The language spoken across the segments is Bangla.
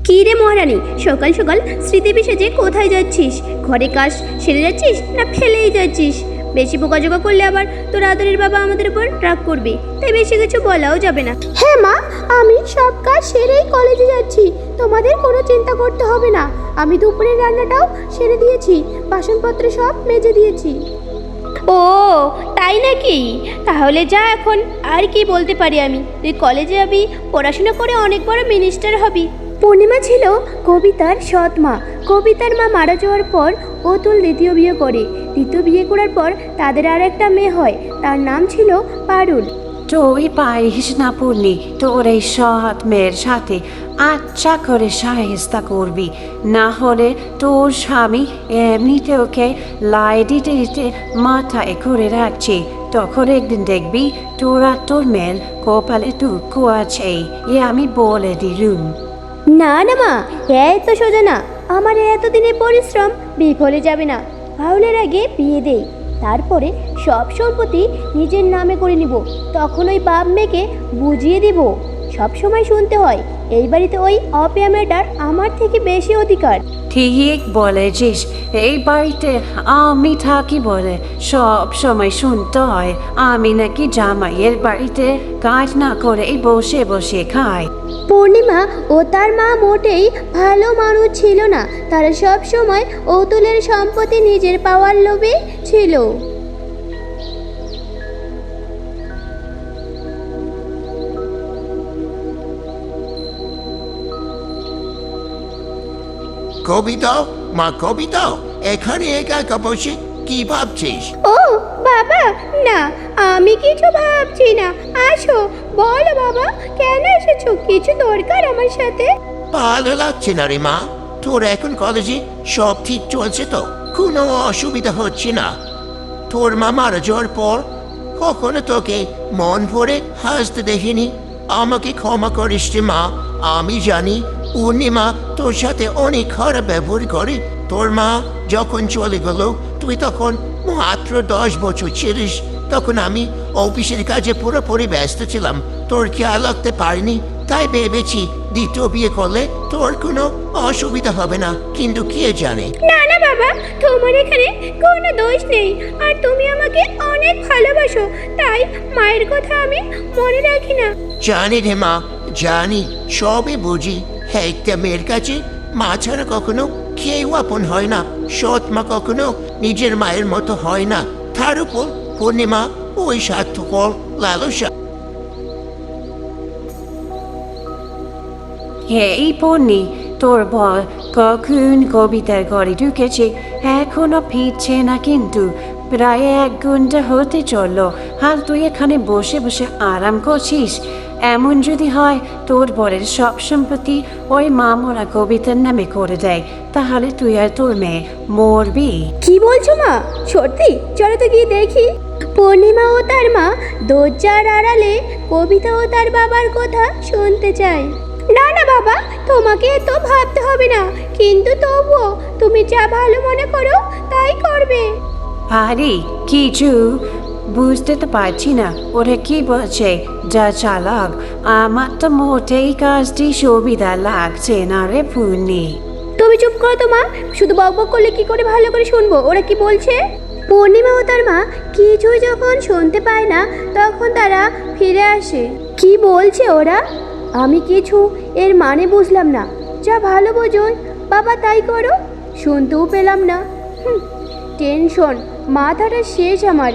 কি রে মহারানী, সকাল সকাল স্মৃতি সেজে কোথায় যাচ্ছিস? ঘরে কাজ সেরে যাচ্ছিস না ফেলেই যাচ্ছিস? বেশি বোকাজোকা করলে আবার তোর আদরের বাবা আমাদের উপর রাগ করবে, তাই বেশি কিছু বলাও যাবে না। হ্যাঁ মা, আমি সব কাজ সেরেই কলেজে যাচ্ছি, তোমাদের কোনো চিন্তা করতে হবে না। আমি দুপুরের রান্নাটাও সেরে দিয়েছি, বাসনপত্র সব মেজে দিয়েছি। ও তাই নাকি? তাহলে যা, এখন আর কি বলতে পারি আমি। তুই কলেজে যাবি, পড়াশোনা করে অনেক বড় মিনিস্টার হবি। পূর্ণিমা ছিল কবিতার সৎ মা। কবিতার মা মারা যাওয়ার পর অতুল দ্বিতীয় বিয়ে করে। দ্বিতীয় বিয়ে করার পর তাদের আর একটা মেয়ে হয়, তার নাম ছিল পারুল। তুই পারিস না পূর্ণি, তোর এই সৎ মেয়ের সাথে আচ্ছা করে সাহেস্তা করবি, না হলে তোর স্বামী এমনিতে ওকে লাই দিতে দিতে মাথায় করে রাখছে। তখন একদিন দেখবি তোর আর তোর মেয়ের কপালে দুঃখ আছে, এ আমি বলে দিলুম। না না মা, এত সোজা না। আমার এতদিনের পরিশ্রম বিফলে যাবে না। পারুলের আগে বিয়ে দেই, তারপরে সব সম্পত্তি নিজের নামে করে নিব। তখন ওই বাপ মেয়েকে বুঝিয়ে দিব। সব সময় শুনতে হয় এই বাড়িতে ওই অপয়া মেয়েটার আমার থেকে বেশি অধিকার। ঠিক বলেছিস, এই বাড়িতে আমি থাকি বলে সব সময় শুনতে হয় আমি নাকি জামাইয়ের বাড়িতে কাজ না করে বসে বসে খাই। পূর্ণিমা ও তার মা মোটেই ভালো মানুষ ছিল না। তারা সব সময় অতুলের সম্পত্তি নিজের পাওয়ার লোভে ছিল। কবিতা, মা কবিতা, এখানে একা একা বসে কি ভাবছিস? ও বাবা, না আমি কিছু ভাবছি না। আসো, বলো বাবা, কেন এসেছো? কিছু দরকার আমার সাথে? ভালো লাগছে না রে মা। তোর এখন কলেজে সব ঠিক চলছে তো? কোনো অসুবিধা হচ্ছে না? তোর মা মারা যাওয়ার পর কখনো তোকে মন ভরে হাসতে দেখিনি। আমাকে ক্ষমা করিস রে মা। আমি জানি পূর্ণিমা তোর সাথে অনেক খারাপ ব্যবহার করে। তোর মা যখন চলে গেল তুই তখন মাত্র 10 বছর ছিলিস। তখন আমি অফিসের কাজে পুরোপুরি ব্যস্ত ছিলাম, তোর খেয়াল রাখতে পারিনি। তাই ভেবেছি দ্বিতীয় বিয়ে করলে তোর কোনো অসুবিধা হবে না, কিন্তু কে জানে। না না বাবা, তোমার এখানে কোনো দোষ নেই। আর তুমি আমাকে অনেক ভালোবাসো, তাই মায়ের কথা আমি মনে রাখি না। জানি রে মা, জানি, সবই বুঝি। হ্যাঁ, একটা মেয়ের কাছে মা ছাড়া কখনো কেউ আপন হয় না। সৎ মা কখনো নিজের মায়ের মতো হয় না। তার উপর পূর্ণিমা ওই স্বার্থপর লালসা। এই পূর্ণি, তোর বল কখন কবিতার ঘরে ঢুকেছে, এখনো ফিরছে না কিন্তু। প্রায় 1 ঘন্টা হতে চললো, আর তুই এখানে বসে বসে আরাম করছিস। এমন যদি হয় তোর বরের সব সম্পত্তি ওই মামরা কবিতার নামে করে দেয়, তাহলে তুই আর তোর মেয়ে মরবি। কি বলছো মা? সত্যি? চলো তো গিয়ে দেখি। পূর্ণিমা ও তার মা দরজার আড়ালে কবিতা ও তার বাবার কথা শুনতে চায়। না না বাবা, তোমাকে তো ভাবতে হবে না, কিন্তু তবুও তুমি যা ভালো মনে করো তাই করবে। আরে কিছু বুঝতে তো পারছি না ওরা কি বলছে। যা চালাক, আমার তো মোটেই কাজটি সুবিধা লাগছে না রে পূর্ণি। তুমি চুপ করো তো মা, শুধু বকবক করলে কি করে ভালো করে শুনবো ওরা কি বলছে? পূর্ণিমা ও তার মা কিছুই যখন শুনতে পায় না তখন তারা ফিরে আসে। কি বলছে ওরা? আমি কিছু এর মানে বুঝলাম না। যা ভালো বোঝো বাবা তাই করো। শুনতেও পেলাম না। টেনশন, মাথাটা শেষ আমার।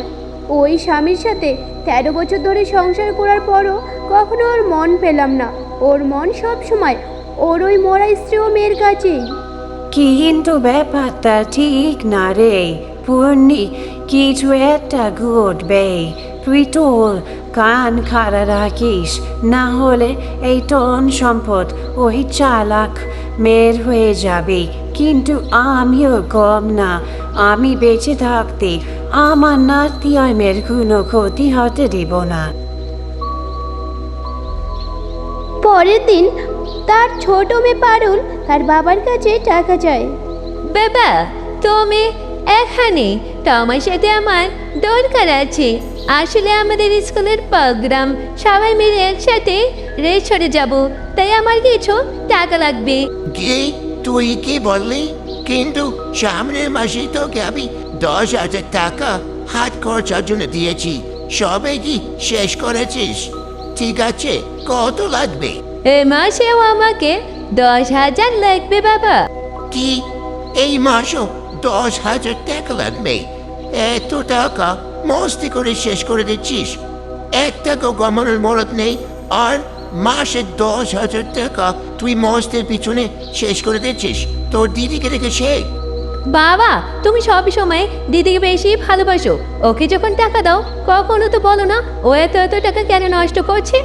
ওই স্বামীর সাথে 13 বছর ধরে সংসার করার পরও কখনো ওর মন পেলাম না। ওর মন সব সময় ওর ওই মরা স্ত্রী ও মেয়ের কাছেই। কিন্তু ব্যাপারটা ঠিক না রে পূর্ণি, কিছু একটা ঘটবে। তুই তোর কান খাড়া রাখিস, না হলে এই টন সম্পদ ওই চালাক মেয়ের হয়ে যাবে। কিন্তু আমিও কম না, আমি বেঁচে থাকতে আমার নাতি আর মেয়ের কোনো ক্ষতি হতে দেব না। পরের দিন তার ছোট মেয়ে পারুল তার বাবার কাছে টাকা চায়। বাবা, তুমি এখানে তোমার সাথে আমার দরকার আছে। আসলে আমাদের স্কুলের প্রোগ্রাম, সবাই মিলে একসাথে রেস্টুরেন্টে যাব, তাই আমার কিছু টাকা লাগবে। কি তুই কি বললি? কিন্তু সামনের মাসে তোকে আমি 10,000 টাকা হাত খরচার জন্য দিয়েছি, সবে কি শেষ করেছিস? ঠিক আছে, কত লাগবে? এ মাসেও আমাকে 10,000 লাগবে বাবা। কি এই মাসও 10,000 টাকা লাগবে? এত টাকা মস্তি করে শেষ করে দিচ্ছিস, এক টাকা কমানোর মরদ নেই, আর মাসে 10,000 টাকা তুই মস্তির পিছনে শেষ করে দিচ্ছিস। তোর দিদিকে রেখে শেখ। বাবা, তুমি সব সময় দিদিকে বেশি ভালোবাসো, ওকে যখন টাকা দাও কখনো তো বলো না ও এত এত টাকা কেন নষ্ট করছে।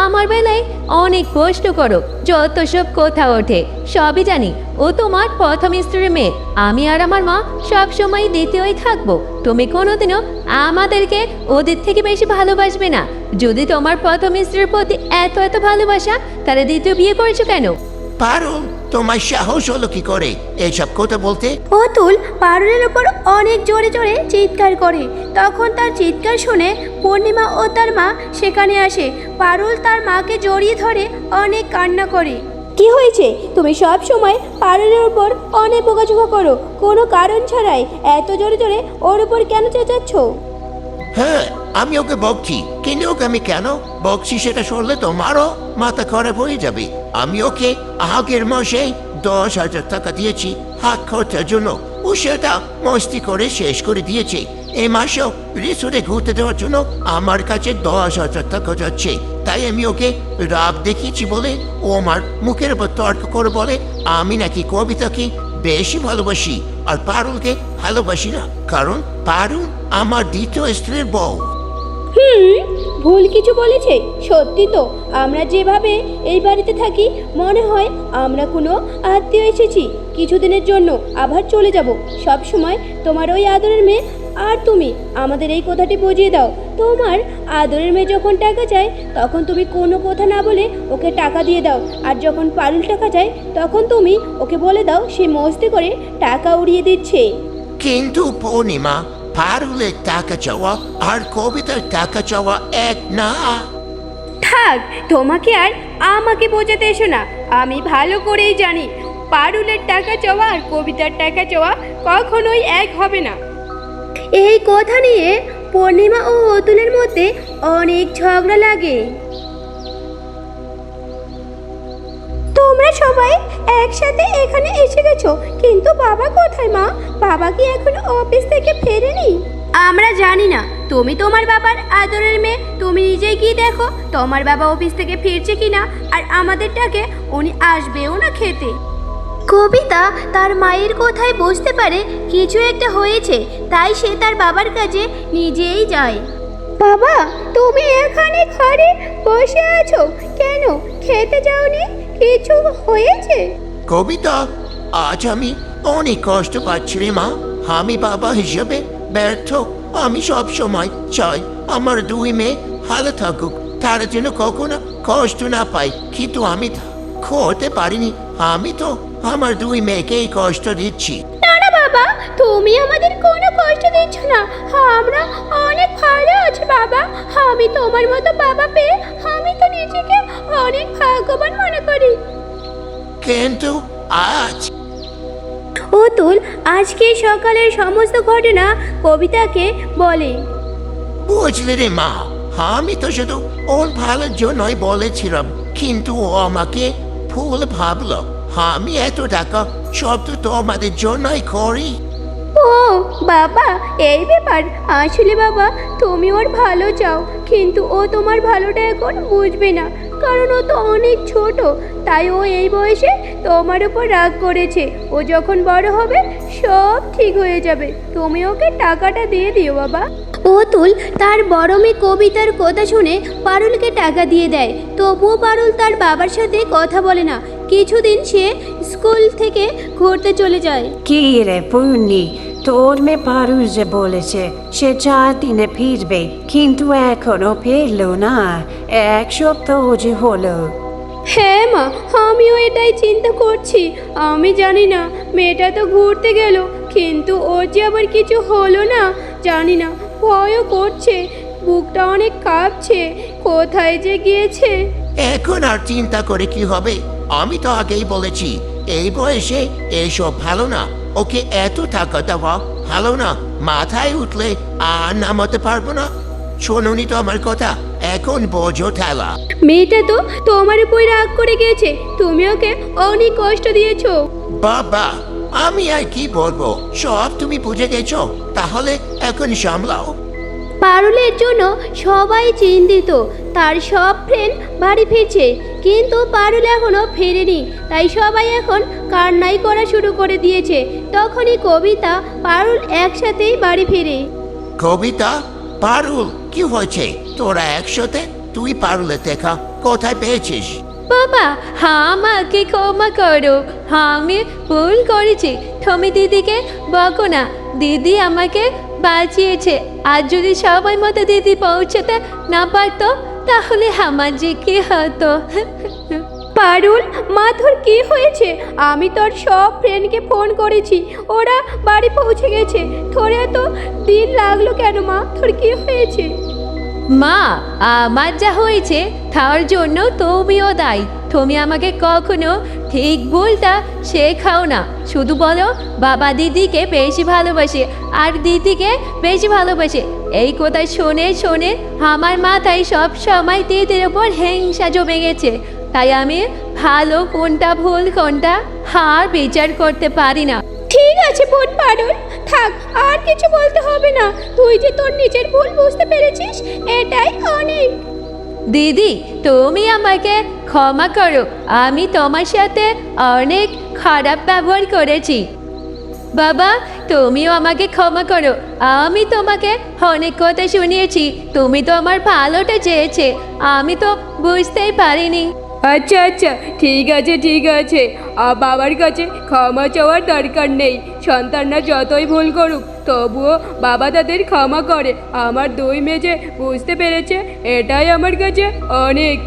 আমার বেলায় অনেক কষ্ট করো, যত সব কথা ওঠে সবই জানি। ও তোমার প্রথম স্ত্রীর মেয়ে, আমি আর আমার মা সব সময় দ্বিতীয়ই থাকবো। তুমি কোনোদিনও আমাদেরকে ওদের থেকে বেশি ভালোবাসবে না। যদি তোমার প্রথম স্ত্রীর প্রতি এত এত ভালোবাসা, তাহলে দ্বিতীয় বিয়ে করেছো কেন? পারুল, তোমার সাহস হলো কি করে এইসব কথা বলতে? অতুল পারুলের ওপর অনেক জোরে জোরে চিৎকার করে। তখন তার চিৎকার শুনে পূর্ণিমা ও তার মা সেখানে আসে। পারুল তার মাকে জড়িয়ে ধরে অনেক কান্না করে। কি হয়েছে? তুমি সব সময় পারুলের ওপর অনেক বোকাঝোকা করো, কোনো কারণ ছাড়াই এত জোরে জোরে ওর উপর কেন চেঁচাচ্ছ? হ্যাঁ, আমি ওকে বকছি, কিন্তু ওকে আমি কেন বকছি সেটা শুনলে তোমারও মাথা খারাপ হয়ে যাবে। আমি ওকে আগের মাসে 10,000 টাকা দিয়েছি হাত খরচার জন্য, ও সেটা মস্তি করে শেষ করে দিয়েছে। এই মাসেও রিসোর্টে ঘুরতে দেওয়ার জন্য আমার কাছে 10,000 টাকা যাচ্ছে। তাই আমি ওকে রাগ দেখিয়েছি বলে ও আমার মুখের উপর তর্ক করে বলে আমি নাকি কবিতাকে বেশি ভালোবাসি আর পারুলকে ভালোবাসি না, কারণ পারুল আমার দ্বিতীয় স্ত্রীর বউ। ভুল কিছু বলেছে? সত্যি তো, আমরা যেভাবে এই বাড়িতে থাকি মনে হয় আমরা কোনো আত্মীয় এসেছি কিছুদিনের জন্য, আবার চলে যাব। সব সময় তোমার ওই আদরের মেয়ে আর তুমি আমাদের এই কথাটি বুঝিয়ে দাও। তোমার আদরের মেয়ে যখন টাকা চায় তখন তুমি কোনো কথা না বলে ওকে টাকা দিয়ে দাও, আর যখন পারুল টাকা চায় তখন তুমি ওকে বলে দাও সে মস্তি করে টাকা উড়িয়ে দিচ্ছে। কিন্তু পূর্ণিমা, পারুলের টাকা চাওয়া আর কবিতার টাকা চাওয়া এক না। থাক, তোমাকে আর আমাকে বোঝাতে এসো না। আমি ভালো করেই জানি পারুলের টাকা চাওয়া আর কবিতার টাকা চাওয়া কখনোই এক হবে না। এই কথা নিয়ে পূর্ণিমা ও অতুলের মধ্যে অনেক ঝগড়া লাগে। তোমরা সবাই একসাথে এখানে এসে গেছো, কিন্তু বাবা কোথায় মা? বাবা কি এখনো অফিস থেকে ফেরেনি? আমরা জানি না, তুমি তোমার বাবার আদরের মেয়ে, তুমি নিজেই গিয়ে দেখো তোমার বাবা অফিস থেকে ফিরছে কিনা, আর আমাদেরটাকে উনি আসবেও না খেতে। কবিতা তার মায়ের কথায় বুঝতে পারে কিছু একটা হয়েছে, তাই সে তার বাবার কাছে নিজেই যায়। বাবা, তুমি এখানে ঘরে বসে আছো কেন? খেতে যাওনি? কিছু হয়েছে? কবিতা, আজ আমি অনেক কষ্ট পাচ্ছি রে মা। আমি বাবা হিসেবে ব্যর্থ। আমি সব সময় চাই আমার দুই মেয়ে ভালো থাকুক, তারা যেন কখনো কষ্ট না পায়, কিন্তু আমি তা করতে পারিনি। আমি তো আমার দুই মেয়েকেই কষ্ট দিচ্ছি। না না বাবা, তুমি আমাদের কোনো কষ্ট দিচ্ছ না, আমরা অনেক ভালো আছি বাবা। আমি তোমার মতো বাবা পেয়ে আমি তো নিজেকে অনেক ভাগ্যবান মনে করি। কিন্তু আজ অতুল আজকে সকালের সমস্ত ঘটনা কবিতাকে বলে। বুঝলে রে মা, আমি তো শুধু ওর ভালোর জন্যই বলেছিলাম, কিন্তু ও আমাকে ভুল ভাবলো। আমি এত টাকা সব তো তোমাদের জন্যই করি। ও বাবা, এই ব্যাপার। আসলে বাবা, তুমি ওর ভালো চাও, কিন্তু ও তোমার ভালোটা এখন বুঝবে না, কারণ ও তো অনেক ছোট। তাই ও এই বয়সে তোমার উপর রাগ করেছে। ও যখন বড় হবে সব ঠিক হয়ে যাবে। তুমি ওকে টাকাটা দিয়ে দিও বাবা। অতুল তার বড় মেয়ে কবিতার কথা শুনে পারুলকে টাকা দিয়ে দেয়। তবুও পারুল তার বাবার সাথে কথা বলে না। কিছুদিন সে স্কুল থেকে ঘুরতে চলে যায়। কি রে পূর্ণি, তোর মেয়ে পারুল যে বলেছে সে 4 দিনে ফিরবে, কিন্তু এখনো ফিরলো না। 1 সপ্তাহ যে হলো। হ্যাঁ মা, আমিও এটাই চিন্তা করছি। আমি জানি না, মেয়েটা তো ঘুরতে গেল কিন্তু ওর যে আবার কিছু হলো না জানি না, ভয়ও করছে, বুকটা অনেক কাঁপছে, কোথায় যে গিয়েছে। এখন আর চিন্তা করে কি হবে? আমি তো আগেই বলেছি এই বয়সে এসব ভালো না। ওকে এত টাকা দেওয়া ভালো না, মাথায় উঠলে আর নামাতে পারবো না। শোনোনি তো আমার কথা, এখন বোঝো ঠেলা। মেয়েটা তো তোমার উপর রাগ করে গিয়েছে, তুমি ওকে অনেক কষ্ট দিয়েছো। বাবা, আমি আর কি বলবো, সব তুমি বুঝে গেছো, তাহলে এখন সামলাও। পারুলের জন্য সবাই চিন্তিত। তার সব ফ্রেন্ড বাড়ি ফিরছে, কিন্তু পারুল এখনো ফেরেনি। তাই সবাই এখন কান্নাই করা শুরু করে দিয়েছে। তখনই কবিতা পারুল একসাথেই বাড়ি ফিরে। কবিতা, পারুল, কি হয়েছে তোরা একসাথে? তুই পারুলের দেখা কোথায় পেয়েছিস? বাবা, আমাকে ক্ষমা করো, আমি ভুল করেছি। তুমি দিদিকে বকো না, দিদি আমাকে বাঁচিয়েছে। আর যদি সময় মতো দিদি পৌঁছতে না পারতো তাহলে আমার যে কি হতো। পারুল, মা তোর কি হয়েছে? আমি তোর সব ফ্রেন্ডকে ফোন করেছি, ওরা বাড়ি পৌঁছে গেছে। তোর এত দিন লাগলো কেন মা? তোর কি হয়েছে? মা, আমার যা হয়েছে তার জন্য তুমিও দায়ী। তুমি আমাকে কখনো ঠিক ভুলটা শেখাও না, শুধু বলো বাবা দিদিকে বেশি ভালোবাসে আর দিদিকে বেশি ভালোবাসে। এই কথা শুনে শুনে আমার মাথায় সব সময় দিদির ওপর হিংসা জমে গেছে। তাই আমি ভালো কোনটা ভুল কোনটা আর বিচার করতে পারি না। ঠিক আছে বোন পারুল, থাক, আর কিছু বলতে হবে না। তুই যে তোর নিজের ভুল বুঝতে পেরেছিস, এটাই অনেক। দিদি, তুমি আমাকে ক্ষমা করো, আমি তোমার সাথে অনেক খারাপ ব্যবহার করেছি। বাবা, তুমিও আমাকে ক্ষমা করো, আমি তোমাকে অনেক কথা শুনিয়েছি। তুমি তো আমার ভালোটা চেয়েছে, আমি তো বুঝতেই পারিনি। আচ্ছা আচ্ছা, ঠিক আছে ঠিক আছে, বাবার কাছে ক্ষমা চাওয়ার দরকার নেই। সন্তানরা যতই ভুল করুক তবুও বাবা তাদের ক্ষমা করে। আমার দুই মেয়ে যে বুঝতে পেরেছে, এটাই আমার কাছে অনেক।